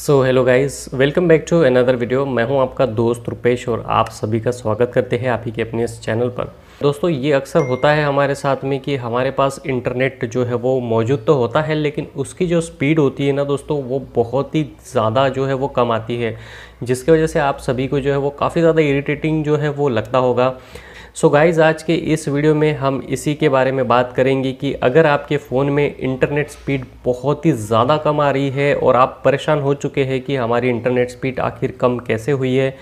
Hello guys, welcome back to another video. मैं हूं आपका दोस्त रुपेश और आप सभी का स्वागत करते हैं आप ही के अपने इस चैनल पर। दोस्तों, ये अक्सर होता है हमारे साथ में कि हमारे पास इंटरनेट जो है वो मौजूद तो होता है, लेकिन उसकी जो स्पीड होती है ना दोस्तों, वो बहुत ही ज़्यादा जो है वो कम आती है, जिसकी वजह से आप सभी को जो है वो काफ़ी ज़्यादा इरिटेटिंग जो है वो लगता होगा। सो गाइज़, आज के इस वीडियो में हम इसी के बारे में बात करेंगे कि अगर आपके फ़ोन में इंटरनेट स्पीड बहुत ही ज़्यादा कम आ रही है और आप परेशान हो चुके हैं कि हमारी इंटरनेट स्पीड आखिर कम कैसे हुई है।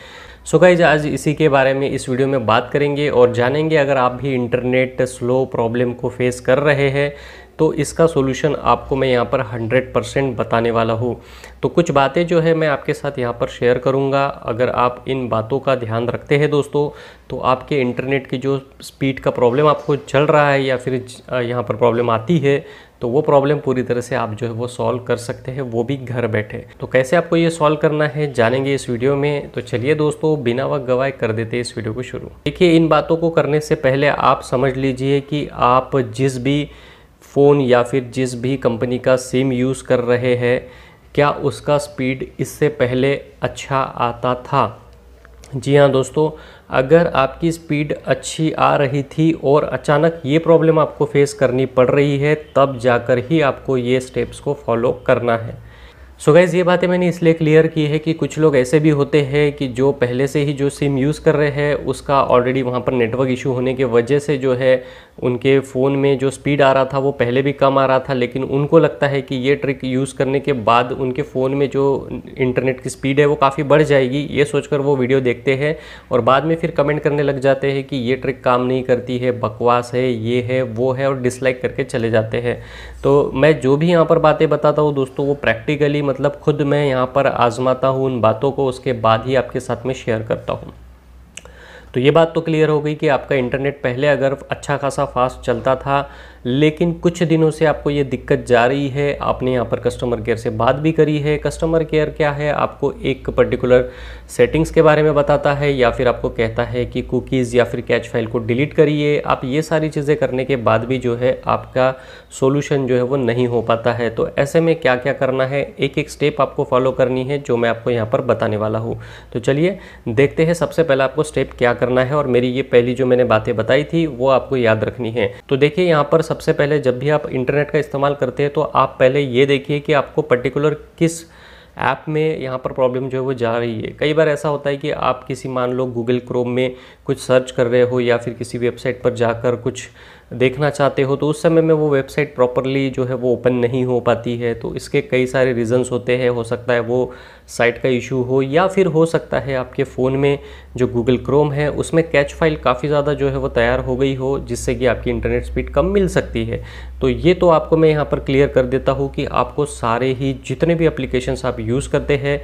सो गाइज़, आज इसी के बारे में इस वीडियो में बात करेंगे और जानेंगे अगर आप भी इंटरनेट स्लो प्रॉब्लम को फेस कर रहे हैं तो इसका सॉल्यूशन आपको मैं यहाँ पर 100% बताने वाला हूँ। तो कुछ बातें जो है मैं आपके साथ यहाँ पर शेयर करूँगा। अगर आप इन बातों का ध्यान रखते हैं दोस्तों, तो आपके इंटरनेट की जो स्पीड का प्रॉब्लम आपको चल रहा है या फिर यहाँ पर प्रॉब्लम आती है, तो वो प्रॉब्लम पूरी तरह से आप जो है वो सॉल्व कर सकते हैं, वो भी घर बैठे। तो कैसे आपको ये सॉल्व करना है जानेंगे इस वीडियो में। तो चलिए दोस्तों, बिना वक्त गवाए कर देते हैं इस वीडियो को शुरू। देखिए, इन बातों को करने से पहले आप समझ लीजिए कि आप जिस भी फ़ोन या फिर जिस भी कंपनी का सिम यूज़ कर रहे हैं, क्या उसका स्पीड इससे पहले अच्छा आता था? जी हाँ दोस्तों, अगर आपकी स्पीड अच्छी आ रही थी और अचानक ये प्रॉब्लम आपको फेस करनी पड़ रही है, तब जाकर ही आपको ये स्टेप्स को फॉलो करना है। सो गाइज़, ये बातें मैंने इसलिए क्लियर की है कि कुछ लोग ऐसे भी होते हैं कि जो पहले से ही जो सिम यूज़ कर रहे हैं उसका ऑलरेडी वहाँ पर नेटवर्क इशू होने की वजह से जो है उनके फ़ोन में जो स्पीड आ रहा था वो पहले भी कम आ रहा था, लेकिन उनको लगता है कि ये ट्रिक यूज़ करने के बाद उनके फ़ोन में जो इंटरनेट की स्पीड है वो काफ़ी बढ़ जाएगी। ये सोचकर वो वीडियो देखते हैं और बाद में फिर कमेंट करने लग जाते हैं कि ये ट्रिक काम नहीं करती है, बकवास है, ये है, वो है, और डिसलाइक करके चले जाते हैं। तो मैं जो भी यहाँ पर बातें बताता हूँ दोस्तों, वो प्रैक्टिकली मतलब खुद मैं यहाँ पर आजमाता हूँ उन बातों को, उसके बाद ही आपके साथ में शेयर करता हूँ। तो ये बात तो क्लियर हो गई कि आपका इंटरनेट पहले अगर अच्छा खासा फास्ट चलता था, लेकिन कुछ दिनों से आपको ये दिक्कत जा रही है। आपने यहाँ पर कस्टमर केयर से बात भी करी है। कस्टमर केयर क्या है, आपको एक पर्टिकुलर सेटिंग्स के बारे में बताता है या फिर आपको कहता है कि कुकीज़ या फिर कैच फाइल को डिलीट करिए। आप ये सारी चीज़ें करने के बाद भी जो है आपका सॉल्यूशन जो है वो नहीं हो पाता है। तो ऐसे में क्या क्या करना है, एक एक स्टेप आपको फॉलो करनी है जो मैं आपको यहाँ पर बताने वाला हूँ। तो चलिए देखते हैं सबसे पहले आपको स्टेप क्या करना है, और मेरी ये पहली जो मैंने बातें बताई थी वो आपको याद रखनी है। तो देखिए, यहाँ पर सबसे पहले जब भी आप इंटरनेट का इस्तेमाल करते हैं तो आप पहले ये देखिए कि आपको पर्टिकुलर किस ऐप में यहाँ पर प्रॉब्लम जो है वो जा रही है। कई बार ऐसा होता है कि आप किसी, मान लो गूगल क्रोम में कुछ सर्च कर रहे हो या फिर किसी वेबसाइट पर जाकर कुछ देखना चाहते हो, तो उस समय में वो वेबसाइट प्रॉपरली जो है वो ओपन नहीं हो पाती है। तो इसके कई सारे रीज़न्स होते हैं। हो सकता है वो साइट का इशू हो, या फिर हो सकता है आपके फ़ोन में जो गूगल क्रोम है उसमें कैच फाइल काफ़ी ज़्यादा जो है वो तैयार हो गई हो, जिससे कि आपकी इंटरनेट स्पीड कम मिल सकती है। तो ये तो आपको मैं यहाँ पर क्लियर कर देता हूँ कि आपको सारे ही जितने भी एप्लीकेशंस आप यूज़ करते हैं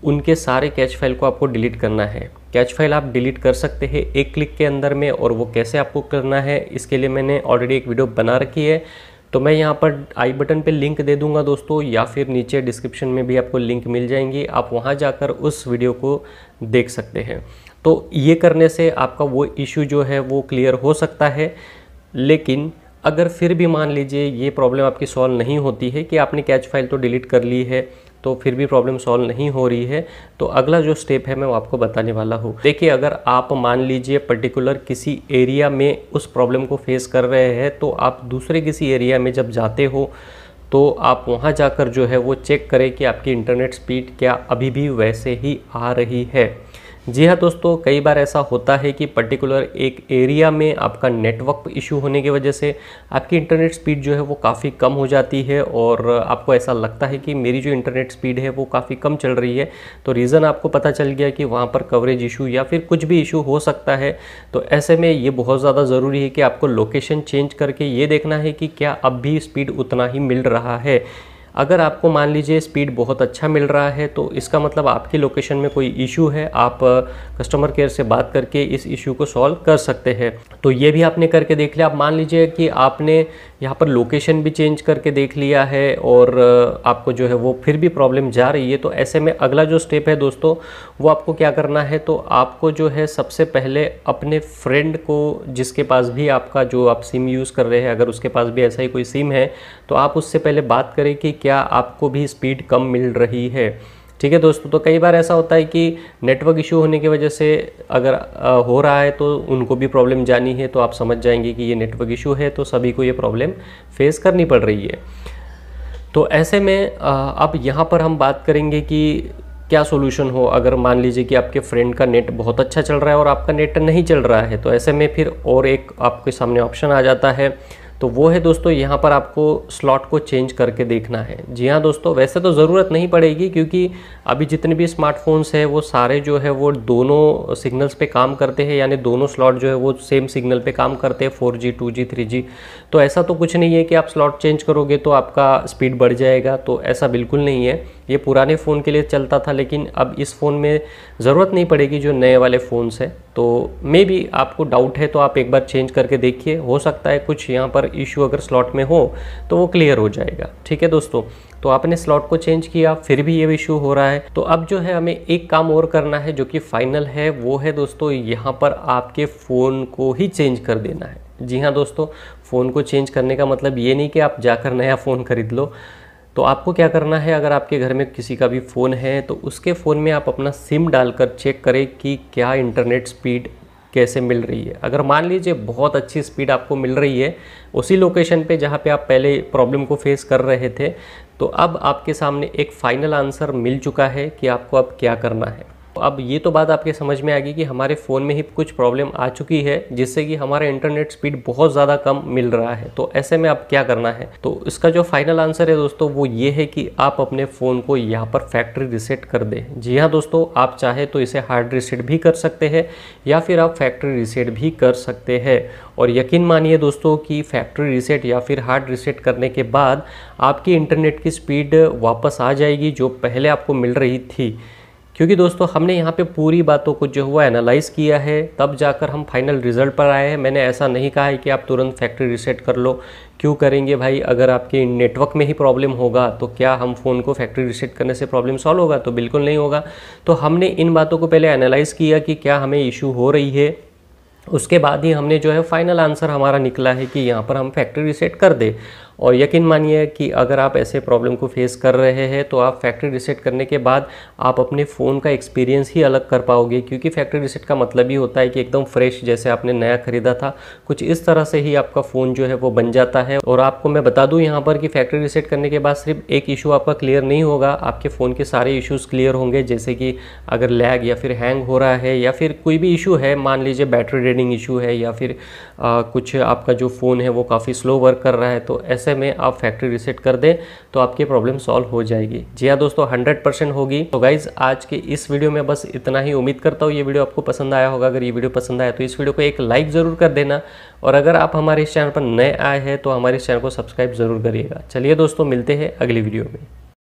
उनके सारे कैच फाइल को आपको डिलीट करना है। कैच फाइल आप डिलीट कर सकते हैं एक क्लिक के अंदर में, और वो कैसे आपको करना है इसके लिए मैंने ऑलरेडी एक वीडियो बना रखी है। तो मैं यहाँ पर आई बटन पे लिंक दे दूंगा दोस्तों, या फिर नीचे डिस्क्रिप्शन में भी आपको लिंक मिल जाएंगी, आप वहाँ जाकर उस वीडियो को देख सकते हैं। तो ये करने से आपका वो इशू जो है वो क्लियर हो सकता है। लेकिन अगर फिर भी मान लीजिए ये प्रॉब्लम आपकी सॉल्व नहीं होती है, कि आपने कैच फाइल तो डिलीट कर ली है तो फिर भी प्रॉब्लम सॉल्व नहीं हो रही है, तो अगला जो स्टेप है मैं वो आपको बताने वाला हूँ। देखिए, अगर आप मान लीजिए पर्टिकुलर किसी एरिया में उस प्रॉब्लम को फेस कर रहे हैं, तो आप दूसरे किसी एरिया में जब जाते हो तो आप वहाँ जाकर जो है वो चेक करें कि आपकी इंटरनेट स्पीड क्या अभी भी वैसे ही आ रही है। जी हाँ दोस्तों, कई बार ऐसा होता है कि पर्टिकुलर एक एरिया में आपका नेटवर्क इशू होने की वजह से आपकी इंटरनेट स्पीड जो है वो काफ़ी कम हो जाती है, और आपको ऐसा लगता है कि मेरी जो इंटरनेट स्पीड है वो काफ़ी कम चल रही है। तो रीज़न आपको पता चल गया कि वहाँ पर कवरेज इशू या फिर कुछ भी इशू हो सकता है। तो ऐसे में ये बहुत ज़्यादा ज़रूरी है कि आपको लोकेशन चेंज करके ये देखना है कि क्या अब भी स्पीड उतना ही मिल रहा है। अगर आपको मान लीजिए स्पीड बहुत अच्छा मिल रहा है, तो इसका मतलब आपकी लोकेशन में कोई इशू है। आप कस्टमर केयर से बात करके इस इशू को सॉल्व कर सकते हैं। तो ये भी आपने करके देख लिया। आप मान लीजिए कि आपने यहाँ पर लोकेशन भी चेंज करके देख लिया है और आपको जो है वो फिर भी प्रॉब्लम जा रही है, तो ऐसे में अगला जो स्टेप है दोस्तों, वो आपको क्या करना है, तो आपको जो है सबसे पहले अपने फ्रेंड को, जिसके पास भी आपका जो आप सिम यूज़ कर रहे हैं, अगर उसके पास भी ऐसा ही कोई सिम है, तो आप उससे पहले बात करें कि क्या आपको भी स्पीड कम मिल रही है। ठीक है दोस्तों, तो कई बार ऐसा होता है कि नेटवर्क इशू होने की वजह से अगर हो रहा है तो उनको भी प्रॉब्लम जानी है, तो आप समझ जाएंगे कि ये नेटवर्क इशू है, तो सभी को ये प्रॉब्लम फेस करनी पड़ रही है। तो ऐसे में अब यहाँ पर हम बात करेंगे कि क्या सॉल्यूशन हो। अगर मान लीजिए कि आपके फ्रेंड का नेट बहुत अच्छा चल रहा है और आपका नेट नहीं चल रहा है, तो ऐसे में फिर और एक आपके सामने ऑप्शन आ जाता है, तो वो है दोस्तों यहाँ पर आपको स्लॉट को चेंज करके देखना है। जी हाँ दोस्तों, वैसे तो ज़रूरत नहीं पड़ेगी क्योंकि अभी जितने भी स्मार्टफोन्स हैं वो सारे जो है वो दोनों सिग्नल्स पे काम करते हैं, यानी दोनों स्लॉट जो है वो सेम सिग्नल पे काम करते हैं, 4G 2G 3G। तो ऐसा तो कुछ नहीं है कि आप स्लॉट चेंज करोगे तो आपका स्पीड बढ़ जाएगा, तो ऐसा बिल्कुल नहीं है। ये पुराने फ़ोन के लिए चलता था, लेकिन अब इस फ़ोन में ज़रूरत नहीं पड़ेगी जो नए वाले फ़ोन्स हैं। तो मे बी आपको डाउट है तो आप एक बार चेंज करके देखिए, हो सकता है कुछ यहाँ पर इशू अगर स्लॉट में हो तो वो क्लियर हो जाएगा। ठीक है दोस्तों, तो आपने स्लॉट को चेंज किया फिर भी ये इशू हो रहा है, तो अब जो है हमें एक काम और करना है जो कि फाइनल है, वो है दोस्तों यहाँ पर आपके फ़ोन को ही चेंज कर देना है। जी हाँ दोस्तों, फ़ोन को चेंज करने का मतलब ये नहीं कि आप जाकर नया फ़ोन खरीद लो। तो आपको क्या करना है, अगर आपके घर में किसी का भी फ़ोन है तो उसके फ़ोन में आप अपना सिम डालकर चेक करें कि क्या इंटरनेट स्पीड कैसे मिल रही है। अगर मान लीजिए बहुत अच्छी स्पीड आपको मिल रही है उसी लोकेशन पे जहाँ पे आप पहले प्रॉब्लम को फेस कर रहे थे, तो अब आपके सामने एक फाइनल आंसर मिल चुका है कि आपको अब क्या करना है। अब ये तो बात आपके समझ में आ गई कि हमारे फ़ोन में ही कुछ प्रॉब्लम आ चुकी है जिससे कि हमारा इंटरनेट स्पीड बहुत ज़्यादा कम मिल रहा है। तो ऐसे में अब क्या करना है, तो इसका जो फाइनल आंसर है दोस्तों वो ये है कि आप अपने फ़ोन को यहाँ पर फैक्ट्री रीसेट कर दें। जी हाँ दोस्तों, आप चाहे तो इसे हार्ड रीसेट भी कर सकते हैं या फिर आप फैक्ट्री रीसेट भी कर सकते हैं। और यकीन मानिए दोस्तों कि फैक्ट्री रीसेट या फिर हार्ड रीसेट करने के बाद आपकी इंटरनेट की स्पीड वापस आ जाएगी जो पहले आपको मिल रही थी। क्योंकि दोस्तों हमने यहाँ पे पूरी बातों को जो हुआ एनालाइज़ किया है, तब जाकर हम फाइनल रिजल्ट पर आए हैं। मैंने ऐसा नहीं कहा है कि आप तुरंत फैक्ट्री रीसेट कर लो। क्यों करेंगे भाई, अगर आपके नेटवर्क में ही प्रॉब्लम होगा तो क्या हम फ़ोन को फैक्ट्री रीसेट करने से प्रॉब्लम सॉल्व होगा? तो बिल्कुल नहीं होगा। तो हमने इन बातों को पहले एनालाइज़ किया कि क्या हमें इशू हो रही है, उसके बाद ही हमने जो है फाइनल आंसर हमारा निकला है कि यहाँ पर हम फैक्ट्री रीसेट कर दें। और यकीन मानिए कि अगर आप ऐसे प्रॉब्लम को फेस कर रहे हैं तो आप फैक्ट्री रीसेट करने के बाद आप अपने फ़ोन का एक्सपीरियंस ही अलग कर पाओगे, क्योंकि फैक्ट्री रीसेट का मतलब ही होता है कि एकदम फ्रेश जैसे आपने नया ख़रीदा था, कुछ इस तरह से ही आपका फ़ोन जो है वो बन जाता है। और आपको मैं बता दूं यहाँ पर कि फैक्ट्री रीसेट करने के बाद सिर्फ एक इशू आपका क्लियर नहीं होगा, आपके फ़ोन के सारे इशूज़ क्लियर होंगे। जैसे कि अगर लैग या फिर हैंग हो रहा है या फिर कोई भी इशू है, मान लीजिए बैटरी ड्रेनिंग इशू है या फिर कुछ आपका जो फ़ोन है वो काफ़ी स्लो वर्क कर रहा है, तो ऐसे में आप फैक्ट्री रीसेट कर दें तो आपकी प्रॉब्लम सॉल्व हो जाएगी। जी हाँ दोस्तों, 100% होगी। तो गाइज़ आज के इस वीडियो में बस इतना ही। उम्मीद करता हूँ ये वीडियो आपको पसंद आया होगा। अगर ये वीडियो पसंद आया तो इस वीडियो को एक लाइक ज़रूर कर देना, और अगर आप हमारे इस चैनल पर नए आए हैं तो हमारे इस चैनल को सब्सक्राइब ज़रूर करिएगा। चलिए दोस्तों, मिलते हैं अगली वीडियो में।